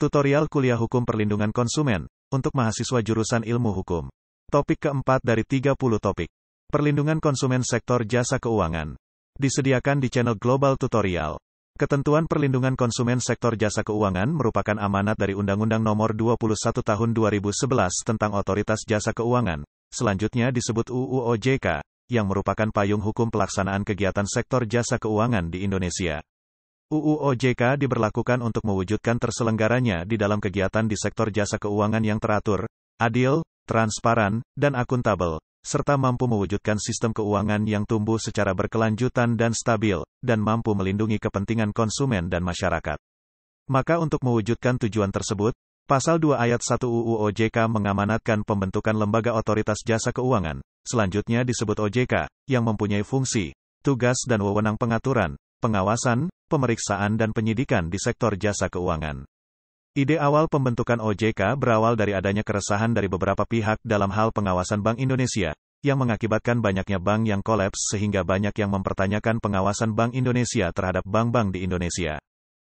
Tutorial kuliah hukum perlindungan konsumen, untuk mahasiswa jurusan ilmu hukum. Topik keempat dari 30 topik. Perlindungan konsumen sektor jasa keuangan. Disediakan di channel Global Tutorial. Ketentuan perlindungan konsumen sektor jasa keuangan merupakan amanat dari Undang-Undang Nomor 21 Tahun 2011 tentang Otoritas Jasa Keuangan. Selanjutnya disebut UU OJK, yang merupakan payung hukum pelaksanaan kegiatan sektor jasa keuangan di Indonesia. UU OJK diberlakukan untuk mewujudkan terselenggaranya di dalam kegiatan di sektor jasa keuangan yang teratur, adil, transparan, dan akuntabel, serta mampu mewujudkan sistem keuangan yang tumbuh secara berkelanjutan dan stabil, dan mampu melindungi kepentingan konsumen dan masyarakat. Maka untuk mewujudkan tujuan tersebut, Pasal 2 Ayat 1 UU OJK mengamanatkan pembentukan Lembaga Otoritas Jasa Keuangan, selanjutnya disebut OJK, yang mempunyai fungsi, tugas dan wewenang pengaturan, pengawasan, pemeriksaan dan penyidikan di sektor jasa keuangan. Ide awal pembentukan OJK berawal dari adanya keresahan dari beberapa pihak dalam hal pengawasan Bank Indonesia, yang mengakibatkan banyaknya bank yang kolaps sehingga banyak yang mempertanyakan pengawasan Bank Indonesia terhadap bank-bank di Indonesia.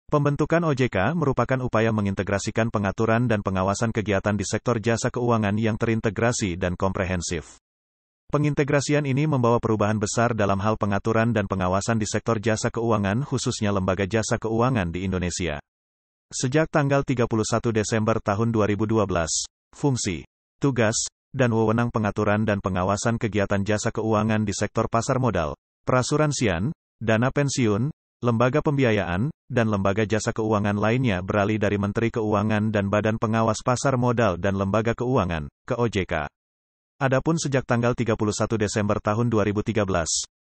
Pembentukan OJK merupakan upaya mengintegrasikan pengaturan dan pengawasan kegiatan di sektor jasa keuangan yang terintegrasi dan komprehensif. Pengintegrasian ini membawa perubahan besar dalam hal pengaturan dan pengawasan di sektor jasa keuangan khususnya lembaga jasa keuangan di Indonesia. Sejak tanggal 31 Desember tahun 2012, fungsi, tugas, dan wewenang pengaturan dan pengawasan kegiatan jasa keuangan di sektor pasar modal, perasuransian, dana pensiun, lembaga pembiayaan, dan lembaga jasa keuangan lainnya beralih dari Menteri Keuangan dan Badan Pengawas Pasar Modal dan Lembaga Keuangan, ke OJK. Adapun sejak tanggal 31 Desember tahun 2013,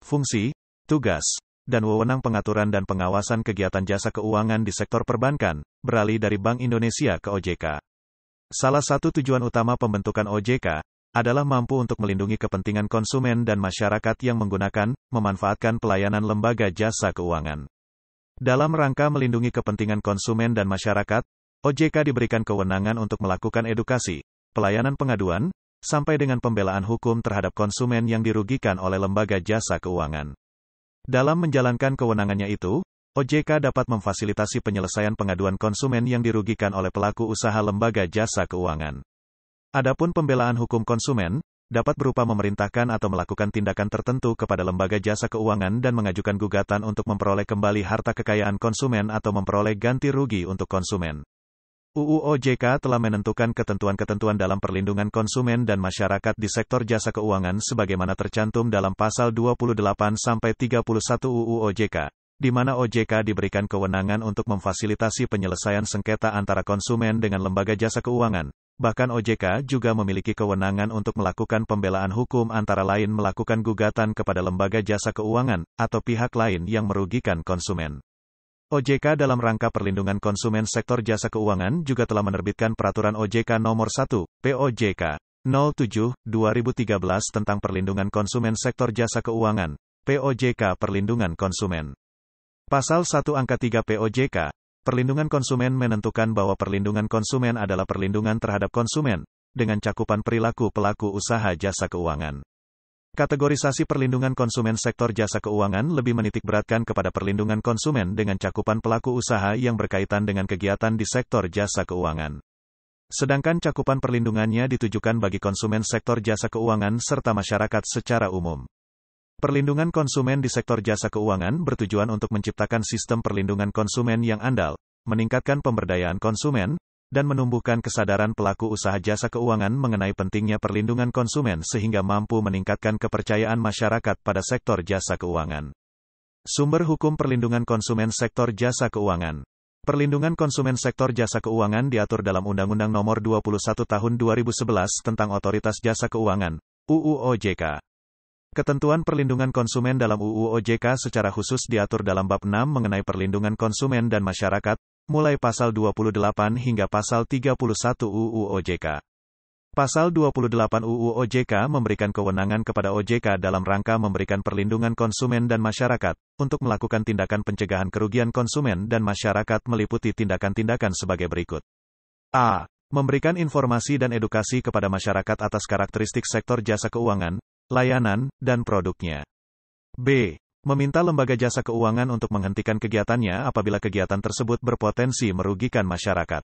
fungsi, tugas, dan wewenang pengaturan dan pengawasan kegiatan jasa keuangan di sektor perbankan, beralih dari Bank Indonesia ke OJK. Salah satu tujuan utama pembentukan OJK, adalah mampu untuk melindungi kepentingan konsumen dan masyarakat yang menggunakan, memanfaatkan pelayanan lembaga jasa keuangan. Dalam rangka melindungi kepentingan konsumen dan masyarakat, OJK diberikan kewenangan untuk melakukan edukasi, pelayanan pengaduan, sampai dengan pembelaan hukum terhadap konsumen yang dirugikan oleh lembaga jasa keuangan. Dalam menjalankan kewenangannya itu, OJK dapat memfasilitasi penyelesaian pengaduan konsumen yang dirugikan oleh pelaku usaha lembaga jasa keuangan. Adapun pembelaan hukum konsumen, dapat berupa memerintahkan atau melakukan tindakan tertentu kepada lembaga jasa keuangan dan mengajukan gugatan untuk memperoleh kembali harta kekayaan konsumen atau memperoleh ganti rugi untuk konsumen. UU OJK telah menentukan ketentuan-ketentuan dalam perlindungan konsumen dan masyarakat di sektor jasa keuangan sebagaimana tercantum dalam pasal 28-31 UU OJK, di mana OJK diberikan kewenangan untuk memfasilitasi penyelesaian sengketa antara konsumen dengan lembaga jasa keuangan. Bahkan OJK juga memiliki kewenangan untuk melakukan pembelaan hukum antara lain melakukan gugatan kepada lembaga jasa keuangan, atau pihak lain yang merugikan konsumen. OJK dalam rangka perlindungan konsumen sektor jasa keuangan juga telah menerbitkan Peraturan OJK Nomor 1, POJK, 07/2013 tentang perlindungan konsumen sektor jasa keuangan, POJK Perlindungan Konsumen. Pasal 1 Angka 3 POJK, Perlindungan Konsumen menentukan bahwa perlindungan konsumen adalah perlindungan terhadap konsumen, dengan cakupan perilaku pelaku usaha jasa keuangan. Kategorisasi perlindungan konsumen sektor jasa keuangan lebih menitikberatkan kepada perlindungan konsumen dengan cakupan pelaku usaha yang berkaitan dengan kegiatan di sektor jasa keuangan. Sedangkan cakupan perlindungannya ditujukan bagi konsumen sektor jasa keuangan serta masyarakat secara umum. Perlindungan konsumen di sektor jasa keuangan bertujuan untuk menciptakan sistem perlindungan konsumen yang andal, meningkatkan pemberdayaan konsumen, dan menumbuhkan kesadaran pelaku usaha jasa keuangan mengenai pentingnya perlindungan konsumen sehingga mampu meningkatkan kepercayaan masyarakat pada sektor jasa keuangan. Sumber hukum perlindungan konsumen sektor jasa keuangan. Perlindungan konsumen sektor jasa keuangan diatur dalam Undang-Undang Nomor 21 Tahun 2011 tentang Otoritas Jasa Keuangan, UU OJK. Ketentuan perlindungan konsumen dalam UU OJK secara khusus diatur dalam bab 6 mengenai perlindungan konsumen dan masyarakat, mulai pasal 28 hingga pasal 31 UU OJK. Pasal 28 UU OJK memberikan kewenangan kepada OJK dalam rangka memberikan perlindungan konsumen dan masyarakat, untuk melakukan tindakan pencegahan kerugian konsumen dan masyarakat meliputi tindakan-tindakan sebagai berikut. A. Memberikan informasi dan edukasi kepada masyarakat atas karakteristik sektor jasa keuangan, layanan, dan produknya. B. Meminta lembaga jasa keuangan untuk menghentikan kegiatannya apabila kegiatan tersebut berpotensi merugikan masyarakat.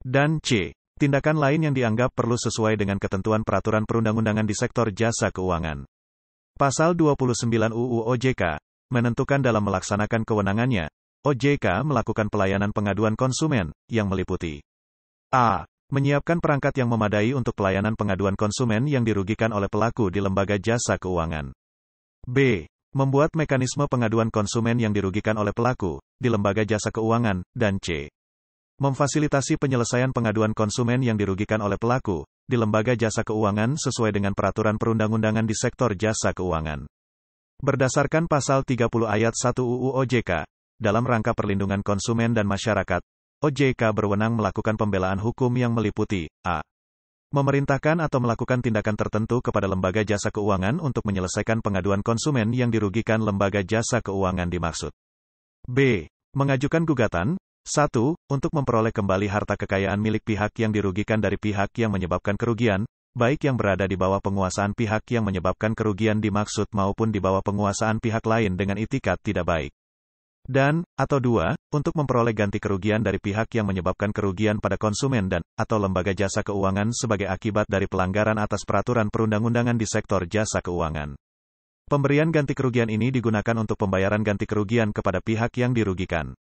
Dan C. Tindakan lain yang dianggap perlu sesuai dengan ketentuan peraturan perundang-undangan di sektor jasa keuangan. Pasal 29 UU OJK menentukan dalam melaksanakan kewenangannya, OJK melakukan pelayanan pengaduan konsumen, yang meliputi A. Menyiapkan perangkat yang memadai untuk pelayanan pengaduan konsumen yang dirugikan oleh pelaku di lembaga jasa keuangan. B. Membuat mekanisme pengaduan konsumen yang dirugikan oleh pelaku di lembaga jasa keuangan. Dan C. Memfasilitasi penyelesaian pengaduan konsumen yang dirugikan oleh pelaku di lembaga jasa keuangan sesuai dengan peraturan perundang-undangan di sektor jasa keuangan. Berdasarkan pasal 30 ayat 1 UU OJK, dalam rangka perlindungan konsumen dan masyarakat, OJK berwenang melakukan pembelaan hukum yang meliputi A. Memerintahkan atau melakukan tindakan tertentu kepada lembaga jasa keuangan untuk menyelesaikan pengaduan konsumen yang dirugikan lembaga jasa keuangan dimaksud. B. Mengajukan gugatan 1. Untuk memperoleh kembali harta kekayaan milik pihak yang dirugikan dari pihak yang menyebabkan kerugian, baik yang berada di bawah penguasaan pihak yang menyebabkan kerugian dimaksud maupun di bawah penguasaan pihak lain dengan itikat tidak baik. Dan, atau 2, untuk memperoleh ganti kerugian dari pihak yang menyebabkan kerugian pada konsumen dan, atau lembaga jasa keuangan sebagai akibat dari pelanggaran atas peraturan perundang-undangan di sektor jasa keuangan. Pemberian ganti kerugian ini digunakan untuk pembayaran ganti kerugian kepada pihak yang dirugikan.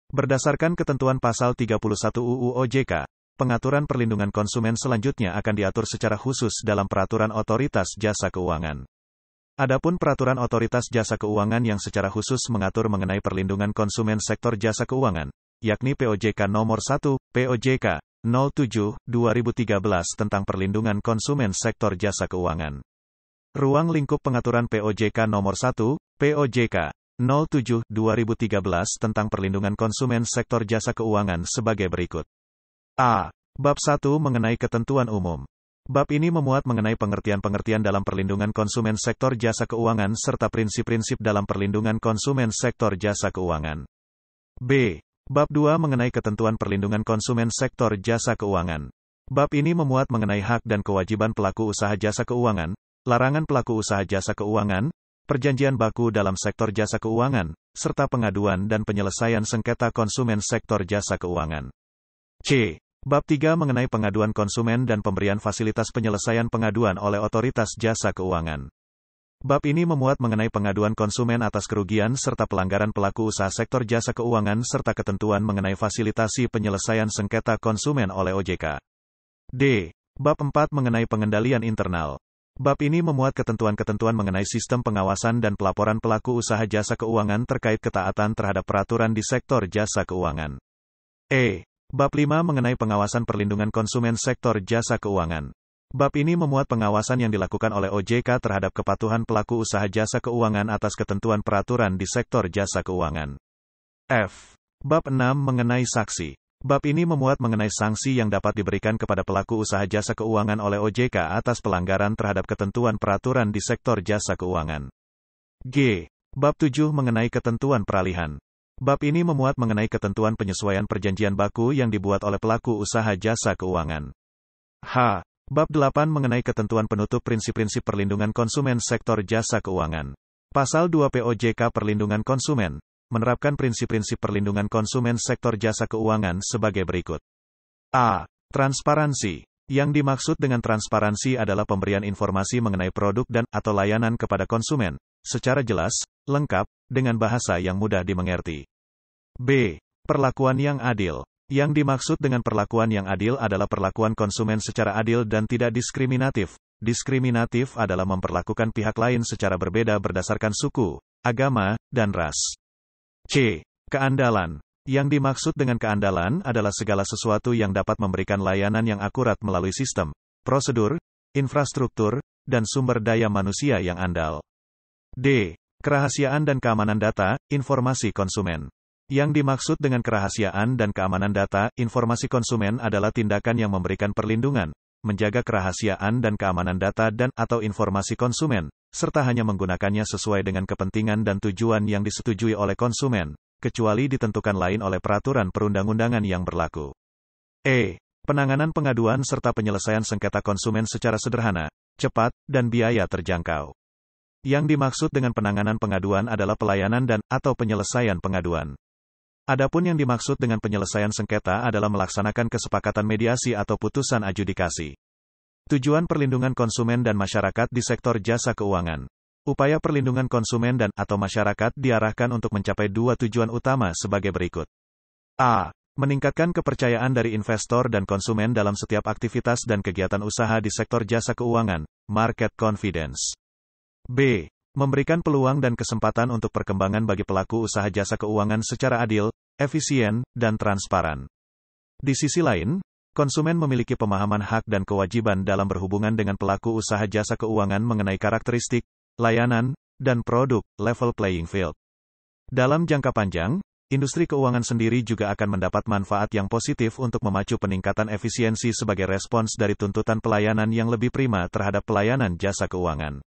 Berdasarkan ketentuan pasal 31 UU OJK, pengaturan perlindungan konsumen selanjutnya akan diatur secara khusus dalam peraturan otoritas jasa keuangan. Adapun peraturan otoritas jasa keuangan yang secara khusus mengatur mengenai perlindungan konsumen sektor jasa keuangan, yakni POJK nomor 1, POJK 07/2013 tentang perlindungan konsumen sektor jasa keuangan. Ruang lingkup pengaturan POJK nomor 1, POJK 07/2013 tentang perlindungan konsumen sektor jasa keuangan sebagai berikut. A. Bab 1 mengenai ketentuan umum. Bab ini memuat mengenai pengertian-pengertian dalam perlindungan konsumen sektor jasa keuangan serta prinsip-prinsip dalam perlindungan konsumen sektor jasa keuangan. B. Bab 2 mengenai ketentuan perlindungan konsumen sektor jasa keuangan. Bab ini memuat mengenai hak dan kewajiban pelaku usaha jasa keuangan, larangan pelaku usaha jasa keuangan, perjanjian baku dalam sektor jasa keuangan, serta pengaduan dan penyelesaian sengketa konsumen sektor jasa keuangan. C. Bab 3 mengenai pengaduan konsumen dan pemberian fasilitas penyelesaian pengaduan oleh otoritas jasa keuangan. Bab ini memuat mengenai pengaduan konsumen atas kerugian serta pelanggaran pelaku usaha sektor jasa keuangan serta ketentuan mengenai fasilitasi penyelesaian sengketa konsumen oleh OJK. D. Bab 4 mengenai pengendalian internal. Bab ini memuat ketentuan-ketentuan mengenai sistem pengawasan dan pelaporan pelaku usaha jasa keuangan terkait ketaatan terhadap peraturan di sektor jasa keuangan. E. Bab 5 mengenai pengawasan perlindungan konsumen sektor jasa keuangan. Bab ini memuat pengawasan yang dilakukan oleh OJK terhadap kepatuhan pelaku usaha jasa keuangan atas ketentuan peraturan di sektor jasa keuangan. F. Bab 6 mengenai saksi. Bab ini memuat mengenai sanksi yang dapat diberikan kepada pelaku usaha jasa keuangan oleh OJK atas pelanggaran terhadap ketentuan peraturan di sektor jasa keuangan. G. Bab 7 mengenai ketentuan peralihan. Bab ini memuat mengenai ketentuan penyesuaian perjanjian baku yang dibuat oleh pelaku usaha jasa keuangan. H. Bab 8 mengenai ketentuan penutup prinsip-prinsip perlindungan konsumen sektor jasa keuangan. Pasal 2 POJK Perlindungan Konsumen menerapkan prinsip-prinsip perlindungan konsumen sektor jasa keuangan sebagai berikut. A. Transparansi. Yang dimaksud dengan transparansi adalah pemberian informasi mengenai produk dan atau layanan kepada konsumen secara jelas, lengkap, dengan bahasa yang mudah dimengerti. B. Perlakuan yang adil. Yang dimaksud dengan perlakuan yang adil adalah perlakuan konsumen secara adil dan tidak diskriminatif. Diskriminatif adalah memperlakukan pihak lain secara berbeda berdasarkan suku, agama, dan ras. C. Keandalan. Yang dimaksud dengan keandalan adalah segala sesuatu yang dapat memberikan layanan yang akurat melalui sistem, prosedur, infrastruktur, dan sumber daya manusia yang andal. D. Kerahasiaan dan keamanan data, informasi konsumen. Yang dimaksud dengan kerahasiaan dan keamanan data, informasi konsumen adalah tindakan yang memberikan perlindungan, menjaga kerahasiaan dan keamanan data dan atau informasi konsumen, serta hanya menggunakannya sesuai dengan kepentingan dan tujuan yang disetujui oleh konsumen, kecuali ditentukan lain oleh peraturan perundang-undangan yang berlaku. E. Penanganan pengaduan serta penyelesaian sengketa konsumen secara sederhana, cepat, dan biaya terjangkau. Yang dimaksud dengan penanganan pengaduan adalah pelayanan dan/atau penyelesaian pengaduan. Adapun yang dimaksud dengan penyelesaian sengketa adalah melaksanakan kesepakatan mediasi atau putusan adjudikasi. Tujuan perlindungan konsumen dan masyarakat di sektor jasa keuangan. Upaya perlindungan konsumen dan/atau masyarakat diarahkan untuk mencapai dua tujuan utama sebagai berikut. A. Meningkatkan kepercayaan dari investor dan konsumen dalam setiap aktivitas dan kegiatan usaha di sektor jasa keuangan, market confidence. B. Memberikan peluang dan kesempatan untuk perkembangan bagi pelaku usaha jasa keuangan secara adil, efisien, dan transparan. Di sisi lain, konsumen memiliki pemahaman hak dan kewajiban dalam berhubungan dengan pelaku usaha jasa keuangan mengenai karakteristik, layanan, dan produk, level playing field. Dalam jangka panjang, industri keuangan sendiri juga akan mendapat manfaat yang positif untuk memacu peningkatan efisiensi sebagai respons dari tuntutan pelayanan yang lebih prima terhadap pelayanan jasa keuangan.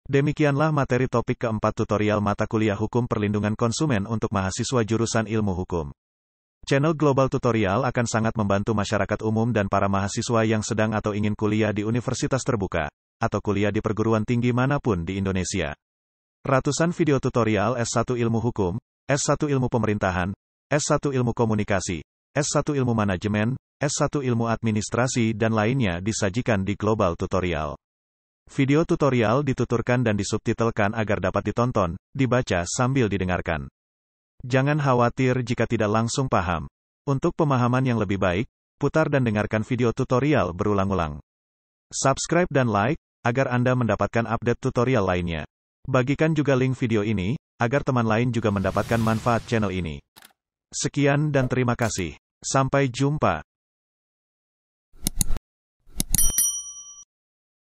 Demikianlah materi topik keempat tutorial mata kuliah Hukum Perlindungan Konsumen untuk mahasiswa jurusan Ilmu Hukum. Channel Global Tutorial akan sangat membantu masyarakat umum dan para mahasiswa yang sedang atau ingin kuliah di universitas terbuka, atau kuliah di perguruan tinggi manapun di Indonesia. Ratusan video tutorial S1 Ilmu Hukum, S1 Ilmu Pemerintahan, S1 Ilmu Komunikasi, S1 Ilmu Manajemen, S1 Ilmu Administrasi dan lainnya disajikan di Global Tutorial. Video tutorial dituturkan dan disubtitelkan agar dapat ditonton, dibaca sambil didengarkan. Jangan khawatir jika tidak langsung paham. Untuk pemahaman yang lebih baik, putar dan dengarkan video tutorial berulang-ulang. Subscribe dan like, agar Anda mendapatkan update tutorial lainnya. Bagikan juga link video ini, agar teman lain juga mendapatkan manfaat channel ini. Sekian dan terima kasih. Sampai jumpa.